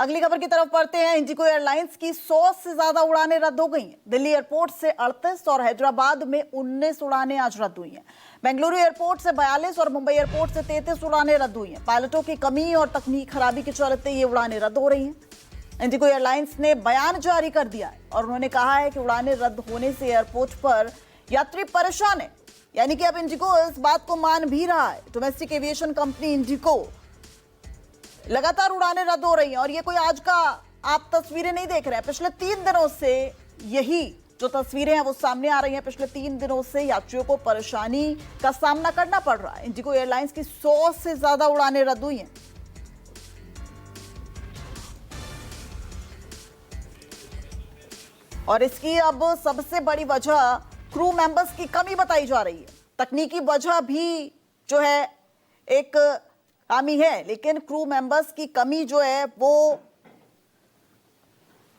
अगली खबर की तरफ बढ़ते हैं। इंडिगो एयरलाइंस की 100 से ज्यादा उड़ानें रद्द हो गई हैं। दिल्ली एयरपोर्ट से 38 और हैदराबाद में 19 उड़ानें आज रद्द हुई हैं। बेंगलुरु एयरपोर्ट से 42 और मुंबई एयरपोर्ट से 33 उड़ानें रद्द हुई हैं। पायलटों की कमी और तकनीकी खराबी के चलते ये उड़ानें रद्द हो रही हैं। इंडिगो एयरलाइंस ने बयान जारी कर दिया है और उन्होंने कहा है कि उड़ानें रद्द होने से एयरपोर्ट पर यात्री परेशान है। यानी कि अब इंडिगो इस बात को मान भी रहा है। डोमेस्टिक एविएशन कंपनी इंडिगो लगातार उड़ानें रद्द हो रही हैं और ये कोई आज का आप तस्वीरें नहीं देख रहे हैं। पिछले 3 दिनों से यही जो तस्वीरें हैं वो सामने आ रही हैं। पिछले 3 दिनों से यात्रियों को परेशानी का सामना करना पड़ रहा है। इंडिगो एयरलाइंस की 100 से ज्यादा उड़ानें रद्द हुई हैं। और इसकी अब सबसे बड़ी वजह क्रू मेंबर्स की कमी बताई जा रही है। तकनीकी वजह भी जो है एक खामी है, लेकिन क्रू मेंबर्स की कमी जो है वो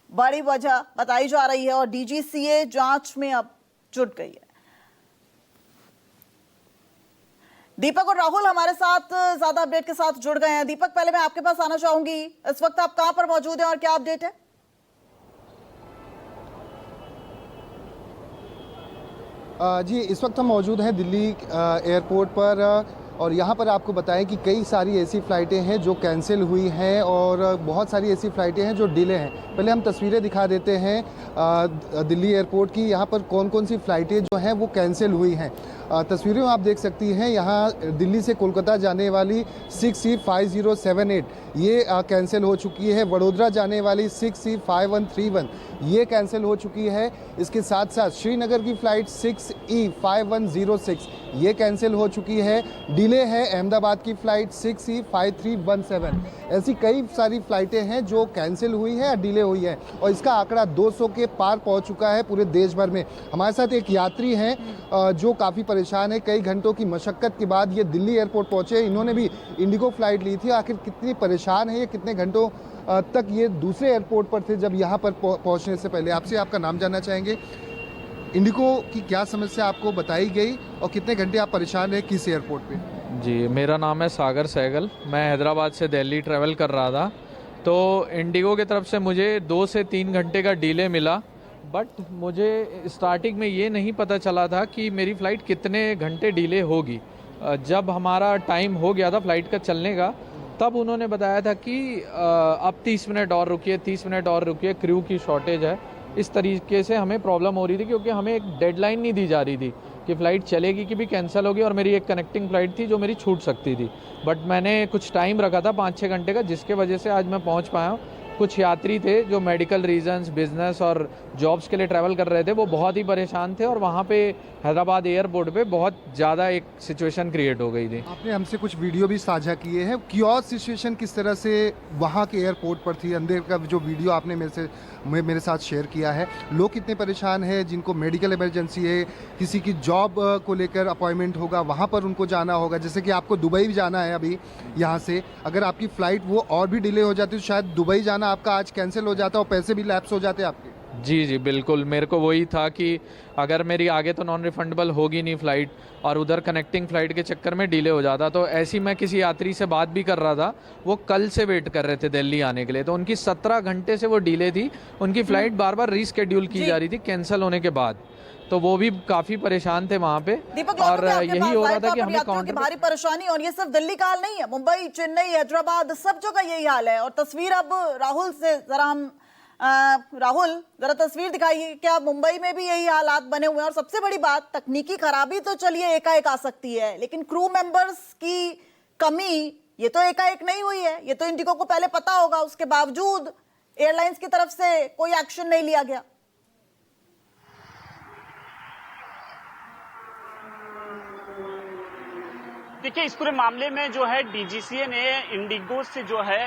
बड़ी वजह बताई जा रही है और डीजीसीए जांच में अब जुट गई है। दीपक और राहुल हमारे साथ ज्यादा अपडेट के साथ जुड़ गए हैं। दीपक, पहले मैं आपके पास आना चाहूंगी, इस वक्त आप कहां पर मौजूद हैं और क्या अपडेट है? जी, इस वक्त हम मौजूद हैं दिल्ली एयरपोर्ट पर और यहाँ पर आपको बताएं कि कई सारी ऐसी फ़्लाइटें हैं जो कैंसिल हुई हैं और बहुत सारी ऐसी फ़्लाइटें हैं जो डिले हैं। पहले हम तस्वीरें दिखा देते हैं दिल्ली एयरपोर्ट की। यहाँ पर कौन कौन सी फ़्लाइटें जो हैं वो कैंसिल हुई हैं। तस्वीरों में आप देख सकती हैं, यहाँ दिल्ली से कोलकाता जाने वाली 6C5078 ये कैंसिल हो चुकी है। वडोदरा जाने वाली 6C5131 ये कैंसिल हो चुकी है। इसके साथ साथ श्रीनगर की फ़्लाइट 6E5106 ये कैंसिल हो चुकी है। डिले है अहमदाबाद की फ़्लाइट 6E5317। ऐसी कई सारी फ़्लाइटें हैं जो कैंसिल हुई है या डिले हुई है और इसका आंकड़ा 200 के पार पहुंच चुका है पूरे देश भर में। हमारे साथ एक यात्री हैं जो काफ़ी परेशान है। कई घंटों की मशक्क़त के बाद ये दिल्ली एयरपोर्ट पहुंचे। इन्होंने भी इंडिगो फ़्लाइट ली थी। आखिर कितनी परेशान है ये, कितने घंटों तक ये दूसरे एयरपोर्ट पर थे जब यहाँ पर पहुँचने से पहले? आपसे आपका नाम जानना चाहेंगे। इंडिगो की क्या समस्या आपको बताई गई और कितने घंटे आप परेशान रहे किस एयरपोर्ट पे? जी, मेरा नाम है सागर सहगल। मैं हैदराबाद से दिल्ली ट्रैवल कर रहा था, तो इंडिगो की तरफ से मुझे 2 से 3 घंटे का डिले मिला। बट मुझे स्टार्टिंग में ये नहीं पता चला था कि मेरी फ़्लाइट कितने घंटे डिले होगी। जब हमारा टाइम हो गया था फ़्लाइट का चलने का, तब उन्होंने बताया था कि अब 30 मिनट और रुकिए, 30 मिनट और रुकिए, क्रू की शॉर्टेज है। इस तरीके से हमें प्रॉब्लम हो रही थी क्योंकि हमें एक डेडलाइन नहीं दी जा रही थी कि फ़्लाइट चलेगी कि भी कैंसिल होगी। और मेरी एक कनेक्टिंग फ़्लाइट थी जो मेरी छूट सकती थी, बट मैंने कुछ टाइम रखा था 5-6 घंटे का, जिसके वजह से आज मैं पहुंच पाया हूँ। कुछ यात्री थे जो मेडिकल रीजंस, बिजनेस और जॉब्स के लिए ट्रैवल कर रहे थे, वो बहुत ही परेशान थे और वहाँ पे हैदराबाद एयरपोर्ट पे बहुत ज़्यादा एक सिचुएशन क्रिएट हो गई थी। आपने हमसे कुछ वीडियो भी साझा किए हैं। कियोस्क सिचुएशन किस तरह से वहाँ के एयरपोर्ट पर थी? अंदर का जो वीडियो आपने मेरे साथ शेयर किया है, लोग कितने परेशान हैं, जिनको मेडिकल इमरजेंसी है, किसी की जॉब को लेकर अपॉइंटमेंट होगा, वहाँ पर उनको जाना होगा। जैसे कि आपको दुबई भी जाना है अभी यहाँ से, अगर आपकी फ़्लाइट वो और भी डिले हो जाती तो शायद दुबई जाना आपका आज कैंसिल हो जाता और पैसे भी लैप्स हो जाते आपके। जी, बिल्कुल। मेरे को वही था कि अगर मेरी आगे तो नॉन रिफंडेबल होगी नहीं फ़्लाइट और उधर कनेक्टिंग फ़्लाइट के चक्कर में डिले हो जाता। तो ऐसी मैं किसी यात्री से बात भी कर रहा था, वो कल से वेट कर रहे थे दिल्ली आने के लिए, तो उनकी 17 घंटे से वो डिले थी। उनकी फ़्लाइट बार बार रीस्केड्यूल की जा रही थी कैंसिल होने के बाद, तो वो भी काफ़ी परेशान थे वहाँ पे। और यही हो रहा था कि हमें काउंटर भारी परेशानी, और ये सिर्फ दिल्ली का हाल नहीं है, मुंबई, चेन्नई, हैदराबाद, सब जगह यही हाल है। और तस्वीर अब राहुल से जरा हम राहुल जरा तस्वीर दिखाइए, क्या मुंबई में भी यही हालात बने हुए हैं? और सबसे बड़ी बात, तकनीकी खराबी तो चलिए एकाएक आ सकती है, लेकिन क्रू मेंबर्स की कमी ये तो एकाएक नहीं हुई है। ये तो इंडिगो को पहले पता होगा, उसके बावजूद एयरलाइंस की तरफ से कोई एक्शन नहीं लिया गया। देखिए, इस पूरे मामले में जो है डीजीसीए ने इंडिगो से जो है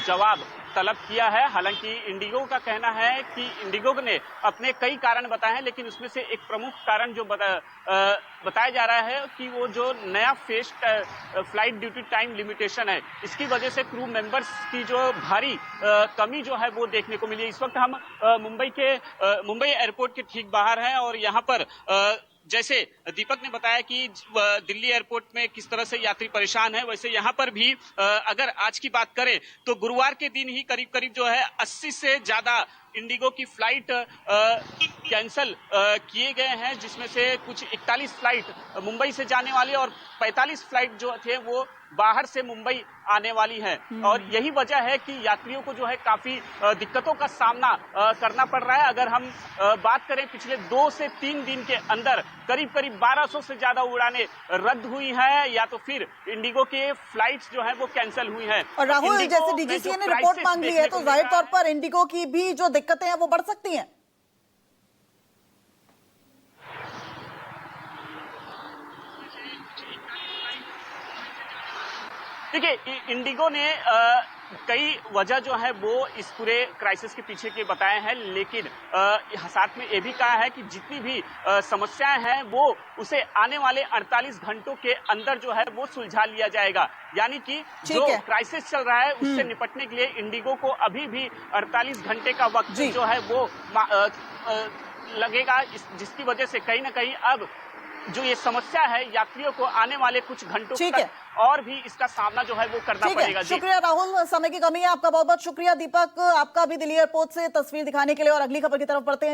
जवाब तलब किया है। हालांकि इंडिगो का कहना है कि इंडिगो ने अपने कई कारण बताए हैं, लेकिन उसमें से एक प्रमुख कारण जो बताया जा रहा है कि वो जो नया face flight duty time limitation है, इसकी वजह से क्रू मेंबर्स की जो भारी कमी जो है वो देखने को मिली है। इस वक्त हम मुंबई एयरपोर्ट के ठीक बाहर हैं और यहाँ पर जैसे दीपक ने बताया कि दिल्ली एयरपोर्ट में किस तरह से यात्री परेशान है, वैसे यहाँ पर भी अगर आज की बात करें तो गुरुवार के दिन ही करीब करीब जो है 80 से ज्यादा इंडिगो की फ्लाइट कैंसिल किए गए हैं, जिसमें से कुछ 41 फ्लाइट मुंबई से जाने वाली और 45 फ्लाइट जो थे वो बाहर से मुंबई आने वाली है। और यही वजह है कि यात्रियों को जो है काफी दिक्कतों का सामना करना पड़ रहा है। अगर हम बात करें पिछले 2 से 3 दिन के अंदर करीब करीब 1200 से ज्यादा उड़ानें रद्द हुई हैं या तो फिर इंडिगो के फ्लाइट्स जो है वो कैंसिल हुई हैं। और राहुल, जैसे डीजीसीए ने रिपोर्ट मांग ली है तो जाहिर तौर पर इंडिगो की भी जो दिक्कतें हैं वो बढ़ सकती हैं। देखिए, इंडिगो ने कई वजह जो है वो इस पूरे क्राइसिस के पीछे के बताए हैं, लेकिन साथ में ये भी कहा है कि जितनी भी समस्याएं हैं वो उसे आने वाले 48 घंटों के अंदर जो है वो सुलझा लिया जाएगा। यानी कि जो क्राइसिस चल रहा है उससे निपटने के लिए इंडिगो को अभी भी 48 घंटे का वक्त जो है वो लगेगा, जिसकी वजह से कहीं ना कहीं अब जो ये समस्या है यात्रियों को आने वाले कुछ घंटों तक और भी इसका सामना जो है वो करना पड़ेगा। शुक्रिया राहुल, समय की कमी है, आपका बहुत बहुत शुक्रिया। दीपक, आपका भी दिल्ली एयरपोर्ट से तस्वीर दिखाने के लिए। और अगली खबर की तरफ बढ़ते हैं।